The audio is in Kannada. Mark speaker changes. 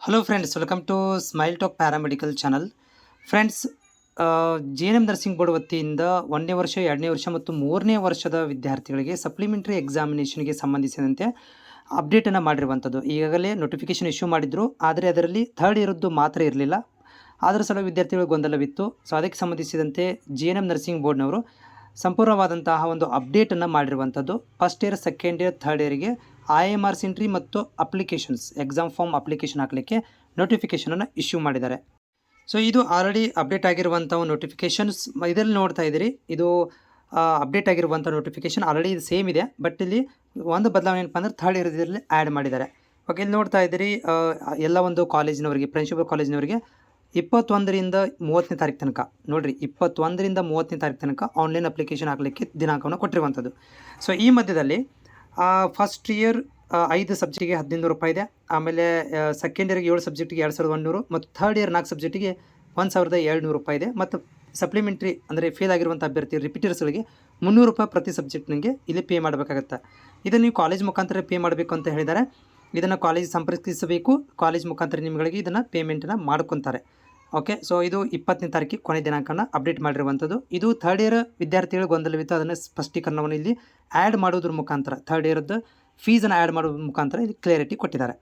Speaker 1: Hello friends, welcome to smile talk paramedical channel. Friends, JNM nursing board ವತಿಯಿಂದ 1ನೇ ವರ್ಷ, 2ನೇ ವರ್ಷ ಮತ್ತು 3ನೇ ವರ್ಷದ ವಿದ್ಯಾರ್ಥಿಗಳಿಗೆ ಸಪ್ಲಿಮೆಂಟರಿ ಎಕ್ಸಾಮಿನೇಷನ್ಗೆ ಸಂಬಂಧಿಸಿದಂತೆ ಅಪ್ಡೇಟನ್ನು ಮಾಡಿರುವಂಥದ್ದು. ಈಗಾಗಲೇ ನೋಟಿಫಿಕೇಷನ್ ಇಶ್ಯೂ ಮಾಡಿದ್ರು, ಆದರೆ ಅದರಲ್ಲಿ ಥರ್ಡ್ ಇಯರದ್ದು ಮಾತ್ರ ಇರಲಿಲ್ಲ. ಅದರ ಸಲ ವಿದ್ಯಾರ್ಥಿಗಳು ಗೊಂದಲವಿತ್ತು. ಸೊ ಅದಕ್ಕೆ ಸಂಬಂಧಿಸಿದಂತೆ JNM ನರ್ಸಿಂಗ್ ಬೋರ್ಡ್ನವರು ಸಂಪೂರ್ಣವಾದಂತಹ ಒಂದು ಅಪ್ಡೇಟನ್ನು ಮಾಡಿರುವಂಥದ್ದು. First year, second year, third ಇಯರ್ಗೆ IMR ಎಂಟ್ರಿ ಮತ್ತು ಅಪ್ಲಿಕೇಶನ್ಸ್ ಎಕ್ಸಾಮ್ ಫಾರ್ಮ್ ಅಪ್ಲಿಕೇಶನ್ ಹಾಕಲಿಕ್ಕೆ ನೋಟಿಫಿಕೇಷನನ್ನು ಇಶ್ಯೂ ಮಾಡಿದ್ದಾರೆ. ಸೊ ಇದು ಆಲ್ರೆಡಿ ಅಪ್ಡೇಟ್ ಆಗಿರುವಂಥ ಒಂದು ನೋಟಿಫಿಕೇಷನ್ಸ್. ಇದರಲ್ಲಿ ನೋಡ್ತಾ ಇದ್ದೀರಿ, ಇದು ಅಪ್ಡೇಟ್ ಆಗಿರುವಂಥ ನೋಟಿಫಿಕೇಷನ್ ಆಲ್ರೆಡಿ ಇದು ಸೇಮ್ ಇದೆ. ಬಟ್ ಇಲ್ಲಿ ಒಂದು ಬದಲಾವಣೆ ಏನಪ್ಪ ಅಂದರೆ ಥರ್ಡ್ ಇಯರ್ದಲ್ಲಿ ಆ್ಯಡ್ ಮಾಡಿದ್ದಾರೆ. ಓಕೆ, ಇಲ್ಲಿ ನೋಡ್ತಾ ಇದ್ದೀರಿ, ಎಲ್ಲ ಒಂದು ಕಾಲೇಜಿನವರಿಗೆ, ಪ್ರಿನ್ಸಿಪಲ್ ಕಾಲೇಜಿನವರಿಗೆ 21ರಿಂದ 30ನೇ ತಾರೀಕು ತನಕ ನೋಡಿರಿ, 21ರಿಂದ 30ನೇ ತಾರೀಕು ತನಕ ಆನ್ಲೈನ್ ಅಪ್ಲಿಕೇಶನ್ ಹಾಕಲಿಕ್ಕೆ ದಿನಾಂಕವನ್ನು ಕೊಟ್ಟಿರುವಂಥದ್ದು. ಸೊ ಈ ಮಧ್ಯದಲ್ಲಿ ಫಸ್ಟ್ ಇಯರ್ 5 ಸಬ್ಜೆಕ್ಟಿಗೆ 1500 ರೂಪಾಯಿ ಇದೆ. ಆಮೇಲೆ ಸೆಕೆಂಡ್ ಇಯರ್ಗೆ 7 ಸಬ್ಜೆಕ್ಟಿಗೆ 2100 ಮತ್ತು ಥರ್ಡ್ ಇಯರ್ 4 ಸಬ್ಜೆಕ್ಟಿಗೆ 1700 ರೂಪಾಯಿ ಇದೆ. ಮತ್ತು ಸಪ್ಲಿಮೆಂಟ್ರಿ ಅಂದರೆ ಫೇಲ್ ಆಗಿರುವಂಥ ಅಭ್ಯರ್ಥಿ ರಿಪೀಟರ್ಸ್ಗಳಿಗೆ 300 ರೂಪಾಯಿ ಪ್ರತಿ ಸಬ್ಜೆಕ್ಟ್ನಿಗೆ ಇಲ್ಲಿ ಪೇ ಮಾಡಬೇಕಾಗತ್ತೆ. ಇದನ್ನು ನೀವು ಕಾಲೇಜ್ ಮುಖಾಂತರ ಪೇ ಮಾಡಬೇಕು ಅಂತ ಹೇಳಿದ್ದಾರೆ. ಇದನ್ನು ಕಾಲೇಜ್ ಸಂಪರ್ಕಿಸಬೇಕು, ಕಾಲೇಜ್ ಮುಖಾಂತರ ನಿಮಗೆ ಇದನ್ನು ಪೇಮೆಂಟನ್ನು ಮಾಡ್ಕೊತಾರೆ. ಓಕೆ, ಸೊ ಇದು 20ನೇ ತಾರೀಕಿಗೆ ಕೊನೆ ದಿನಾಂಕನ ಅಪ್ಡೇಟ್ ಮಾಡಿರುವಂಥದ್ದು. ಇದು ಥರ್ಡ್ ಇಯರ್ ವಿದ್ಯಾರ್ಥಿಗಳು ಗೊಂದಲವಿತ್ತು, ಅದನ್ನು ಸ್ಪಷ್ಟೀಕರಣವನ್ನು ಇಲ್ಲಿ ಆ್ಯಡ್ ಮಾಡೋದ್ರ ಮುಖಾಂತರ ಥರ್ಡ್ ಇಯರ್ದು ಫೀಸನ್ನು ಆ್ಯಡ್ ಮಾಡೋದ್ರ ಮುಖಾಂತರ ಇಲ್ಲಿ ಕ್ಲಿಯರಿಟಿ ಕೊಟ್ಟಿದ್ದಾರೆ.